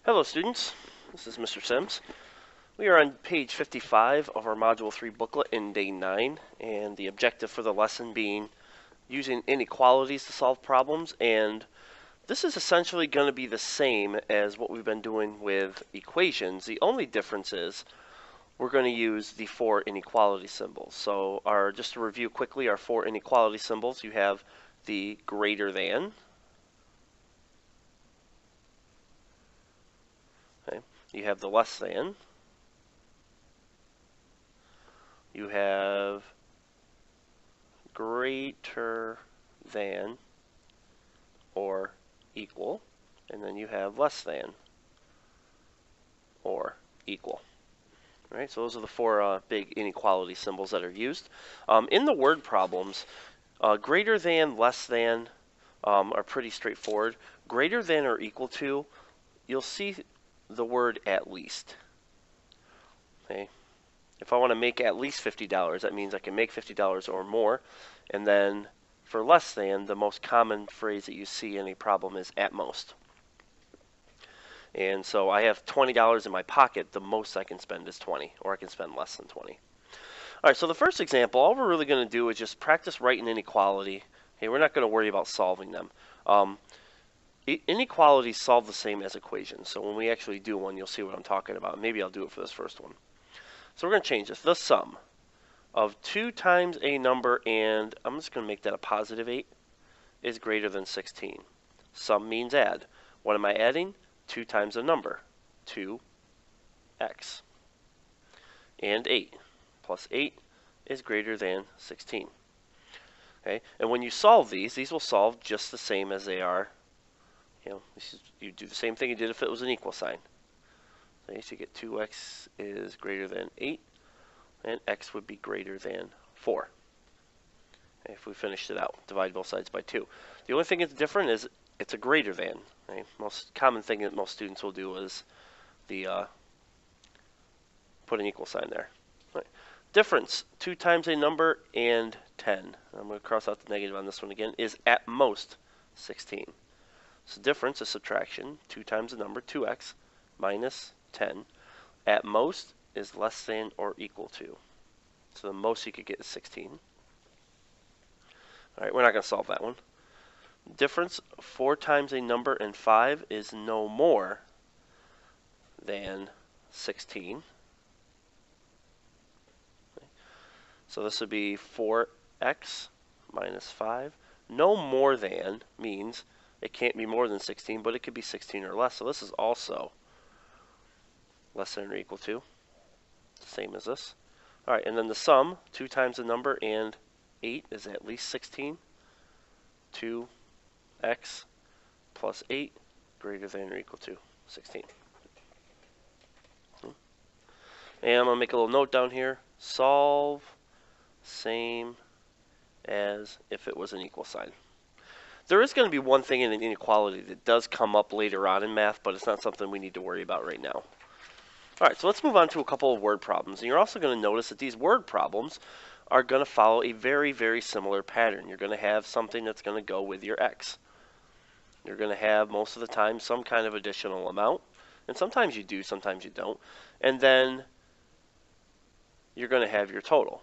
Hello students, this is Mr. Sims. We are on page 55 of our Module 3 booklet in day 9, and the objective for the lesson being using inequalities to solve problems, and this is essentially going to be the same as what we've been doing with equations. The only difference is we're going to use the 4 inequality symbols. So just to review quickly, our 4 inequality symbols, you have the greater than. Okay. You have the less than. You have greater than or equal, and then you have less than or equal. All right, so those are the 4 big inequality symbols that are used. In the word problems, greater than, less than are pretty straightforward. Greater than or equal to, you'll see the word at least. Okay. If I want to make at least $50, that means I can make $50 or more. And then for less than, the most common phrase that you see in a problem is at most. And so I have $20 in my pocket. The most I can spend is 20, or I can spend less than 20. All right, so the first example, all we're really going to do is just practice writing inequality. Okay, we're not going to worry about solving them. Inequalities solve the same as equations. So when we actually do one, you'll see what I'm talking about. Maybe I'll do it for this first one. So we're going to change this. The sum of 2 times a number, and I'm just going to make that a positive 8, is greater than 16. Sum means add. What am I adding? 2 times a number, 2x. And 8 plus 8 is greater than 16. Okay, and when you solve these will solve just the same as they are. You do the same thing you did if it was an equal sign. So you get 2x is greater than 8, and x would be greater than 4. Okay, if we finished it out, divide both sides by 2. The only thing that's different is it's a greater than. Okay? Most common thing that most students will do is put an equal sign there. Right. Difference, 2 times a number and 10. I'm going to cross out the negative on this one again, is at most 16. So difference is subtraction, 2 times the number, 2x, minus 10. At most is less than or equal to. So the most you could get is 16. All right, we're not going to solve that one. Difference, 4 times a number and 5 is no more than 16. Okay. So this would be 4x minus 5. No more than means it can't be more than 16, but it could be 16 or less. So this is also less than or equal to. Same as this. All right, and then the sum, 2 times the number and 8 is at least 16. 2x plus 8 greater than or equal to 16. And I'm going to make a little note down here. Solve same as if it was an equal sign. There is going to be one thing in an inequality that does come up later on in math, but it's not something we need to worry about right now. All right, so let's move on to a couple of word problems. And you're also going to notice that these word problems are going to follow a very, very similar pattern. You're going to have something that's going to go with your x. You're going to have, most of the time, some kind of additional amount. And sometimes you do, sometimes you don't. And then you're going to have your total.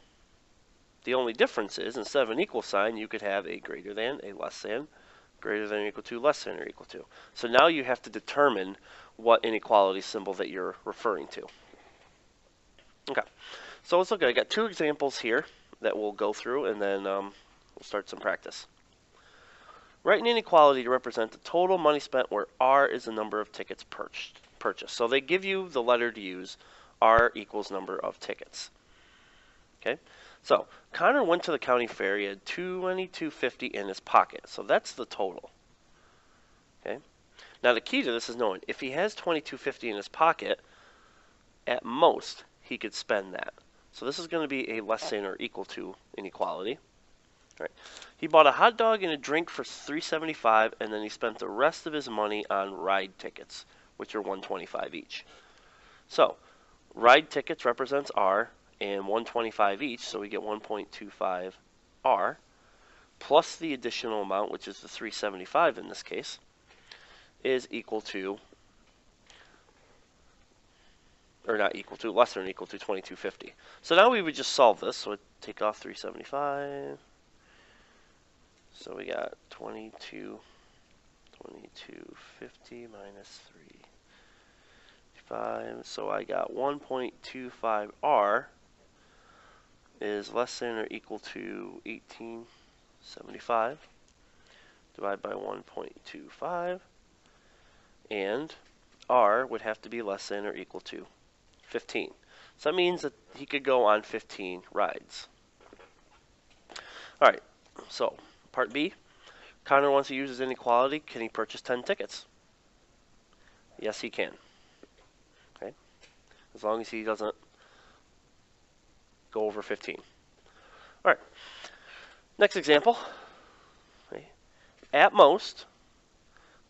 The only difference is, instead of an equal sign, you could have a greater than, a less than, greater than or equal to, less than or equal to. So now you have to determine what inequality symbol that you're referring to. Okay, so let's look at it. I got 2 examples here that we'll go through, and then we'll start some practice. Write an inequality to represent the total money spent where R is the number of tickets purchased. So they give you the letter to use, R equals number of tickets. Okay, so Connor went to the county fair. He had $22.50 in his pocket. So that's the total. Okay. Now the key to this is knowing if he has $22.50 in his pocket, at most he could spend that. So this is going to be a less than or equal to inequality. All right. He bought a hot dog and a drink for $3.75, and then he spent the rest of his money on ride tickets, which are $1.25 each. So ride tickets represents R, and $1.25 each, so we get 1.25 R, plus the additional amount, which is the $3.75 in this case, is equal to or not equal to, less than or equal to 2250. So now we would just solve this. So we'd take off 375. So we got 2250 minus 355. So I got 1.25R is less than or equal to 1875. Divide by 1.25. And R would have to be less than or equal to 15. So that means that he could go on 15 rides. All right, so part B. Connor wants to use his inequality. Can he purchase 10 tickets? Yes, he can. Okay, as long as he doesn't go over 15. All right, next example. Okay. At most,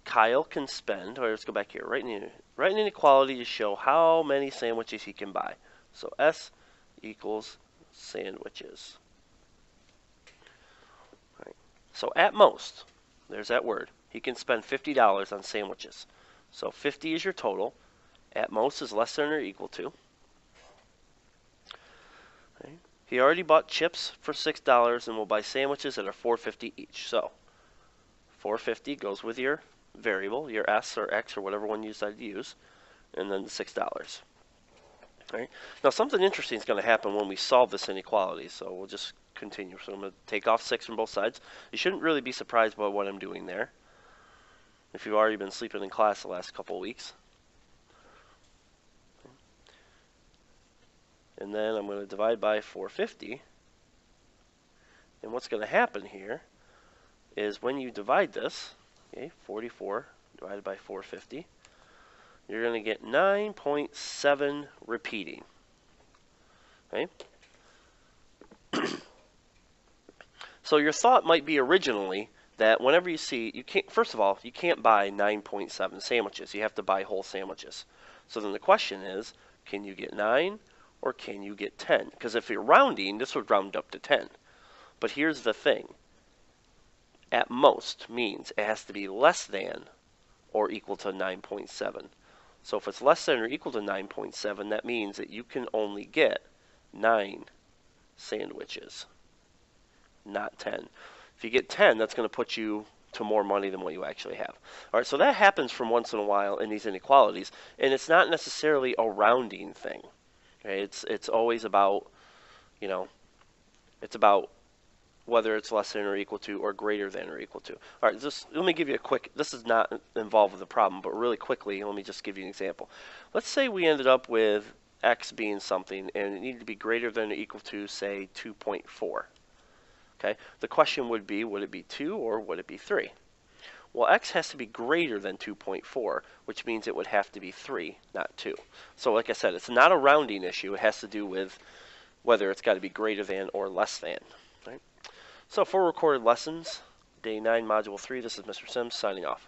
Kyle can spend, or let's go back here, write an inequality to show how many sandwiches he can buy. So S equals sandwiches. Right. So at most, there's that word, he can spend $50 on sandwiches. So 50 is your total. At most is less than or equal to. Okay. He already bought chips for $6 and will buy sandwiches that are $4.50 each. So $4.50 goes with your variable, your S or X or whatever one you decide to use, and then the $6. Right? Now something interesting is going to happen when we solve this inequality, so we'll just continue. So I'm going to take off 6 from both sides. You shouldn't really be surprised by what I'm doing there if you've already been sleeping in class the last couple of weeks. And then I'm going to divide by 450. And what's going to happen here is when you divide this, okay, 44 divided by 450, you're going to get 9.7 repeating. Okay? So your thought might be originally that whenever you see, you can't, first of all, you can't buy 9.7 sandwiches. You have to buy whole sandwiches. So then the question is, can you get 9 or can you get 10? Because if you're rounding, this would round up to 10. But here's the thing. At most means it has to be less than or equal to 9.7. So if it's less than or equal to 9.7, that means that you can only get 9 sandwiches, not 10. If you get 10, that's going to put you to more money than what you actually have. All right, so that happens from once in a while in these inequalities, and it's not necessarily a rounding thing. Okay, it's always about, you know, it's about whether it's less than or equal to or greater than or equal to. All right, let me give you a quick, this is not involved with the problem, but really quickly, let me just give you an example. Let's say we ended up with x being something, and it needed to be greater than or equal to, say, 2.4. Okay, the question would be, would it be 2 or would it be 3? Well, x has to be greater than 2.4, which means it would have to be 3, not 2. So like I said, it's not a rounding issue. It has to do with whether it's got to be greater than or less than. Right? So for recorded lessons, Day 9, Module 3, this is Mr. Sims signing off.